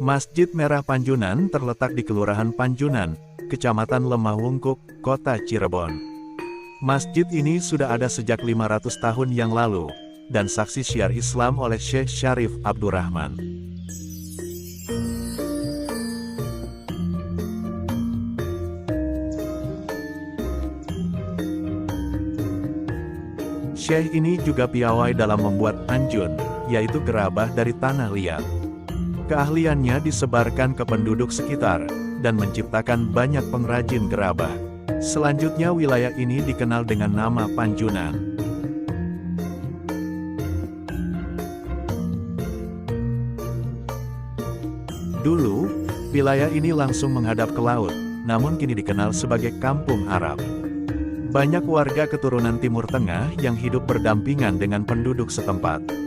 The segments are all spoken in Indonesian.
Masjid Merah Panjunan terletak di Kelurahan Panjunan, Kecamatan Lemah Wungkuk, Kota Cirebon. Masjid ini sudah ada sejak 500 tahun yang lalu, dan saksi syiar Islam oleh Syekh Syarif Abdurrahman. Syekh ini juga piawai dalam membuat anjun, yaitu gerabah dari tanah liat. Keahliannya disebarkan ke penduduk sekitar, dan menciptakan banyak pengrajin gerabah. Selanjutnya wilayah ini dikenal dengan nama Panjunan. Dulu, wilayah ini langsung menghadap ke laut, namun kini dikenal sebagai Kampung Arab. Banyak warga keturunan Timur Tengah yang hidup berdampingan dengan penduduk setempat.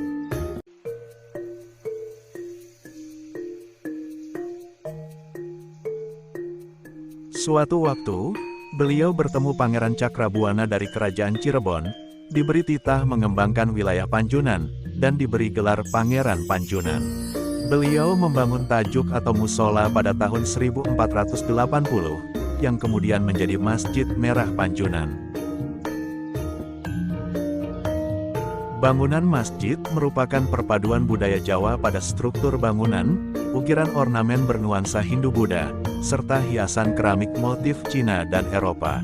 Suatu waktu, beliau bertemu Pangeran Cakrabuana dari Kerajaan Cirebon, diberi titah mengembangkan wilayah Panjunan, dan diberi gelar Pangeran Panjunan. Beliau membangun tajuk atau musola pada tahun 1480, yang kemudian menjadi Masjid Merah Panjunan. Bangunan masjid merupakan perpaduan budaya Jawa pada struktur bangunan, ukiran ornamen bernuansa Hindu-Buddha, serta hiasan keramik motif Cina dan Eropa.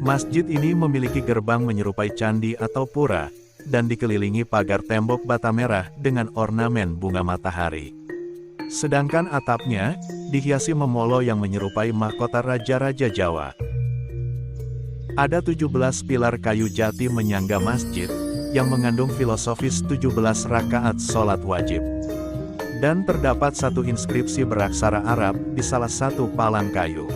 Masjid ini memiliki gerbang menyerupai candi atau pura, dan dikelilingi pagar tembok bata merah dengan ornamen bunga matahari. Sedangkan atapnya, dihiasi memolo yang menyerupai mahkota raja-raja Jawa. Ada 17 pilar kayu jati menyangga masjid, yang mengandung filosofis 17 rakaat sholat wajib. Dan terdapat satu inskripsi beraksara Arab di salah satu palang kayu.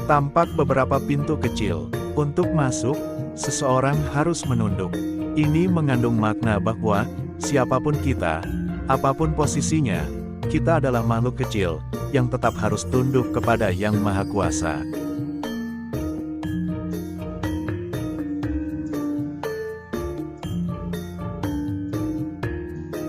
Tampak beberapa pintu kecil. Untuk masuk, seseorang harus menunduk. Ini mengandung makna bahwa, siapapun kita, apapun posisinya, kita adalah makhluk kecil, yang tetap harus tunduk kepada Yang Maha Kuasa.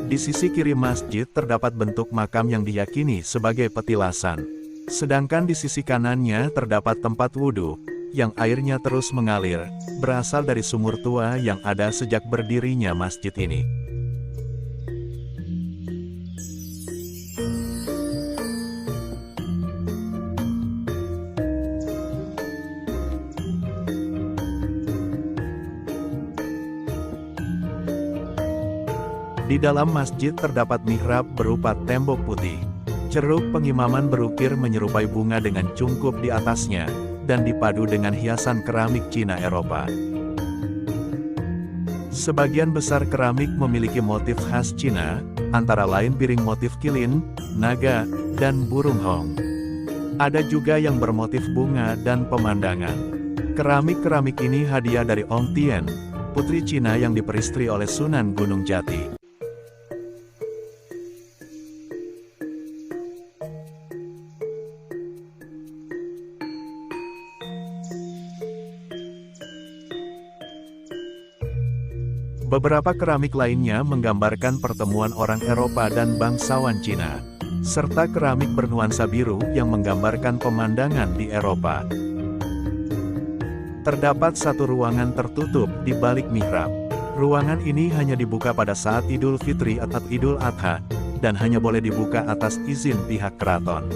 Di sisi kiri masjid terdapat bentuk makam yang diyakini sebagai petilasan. Sedangkan di sisi kanannya terdapat tempat wudhu, yang airnya terus mengalir, berasal dari sumur tua yang ada sejak berdirinya masjid ini. Di dalam masjid terdapat mihrab berupa tembok putih. Ceruk pengimaman berukir menyerupai bunga dengan cungkup di atasnya, dan dipadu dengan hiasan keramik Cina Eropa. Sebagian besar keramik memiliki motif khas Cina, antara lain piring motif kilin, naga, dan burung hong. Ada juga yang bermotif bunga dan pemandangan. Keramik-keramik ini hadiah dari Ong Tien, putri Cina yang diperistri oleh Sunan Gunung Jati. Beberapa keramik lainnya menggambarkan pertemuan orang Eropa dan bangsawan Cina, serta keramik bernuansa biru yang menggambarkan pemandangan di Eropa. Terdapat satu ruangan tertutup di balik mihrab. Ruangan ini hanya dibuka pada saat Idul Fitri atau Idul Adha, dan hanya boleh dibuka atas izin pihak keraton.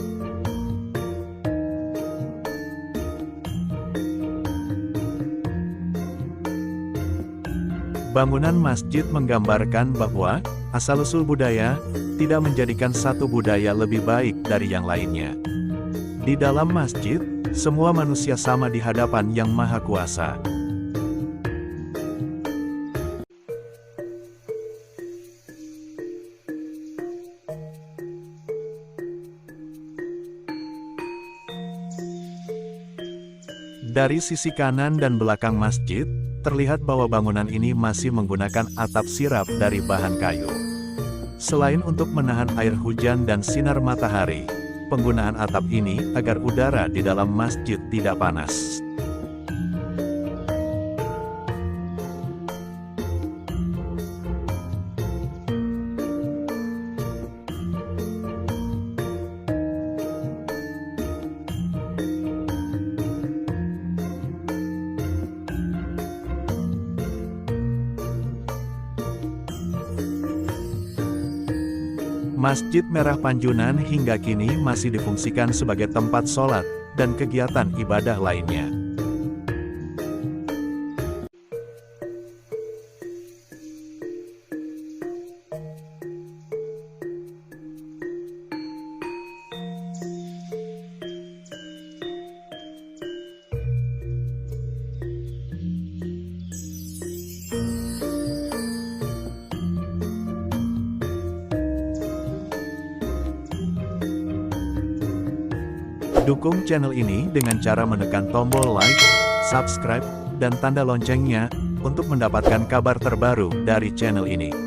Bangunan masjid menggambarkan bahwa, asal-usul budaya, tidak menjadikan satu budaya lebih baik dari yang lainnya. Di dalam masjid, semua manusia sama di hadapan Yang Maha Kuasa. Dari sisi kanan dan belakang masjid, terlihat bahwa bangunan ini masih menggunakan atap sirap dari bahan kayu. Selain untuk menahan air hujan dan sinar matahari, penggunaan atap ini agar udara di dalam masjid tidak panas. Masjid Merah Panjunan hingga kini masih difungsikan sebagai tempat sholat dan kegiatan ibadah lainnya. Dukung channel ini dengan cara menekan tombol like, subscribe, dan tanda loncengnya untuk mendapatkan kabar terbaru dari channel ini.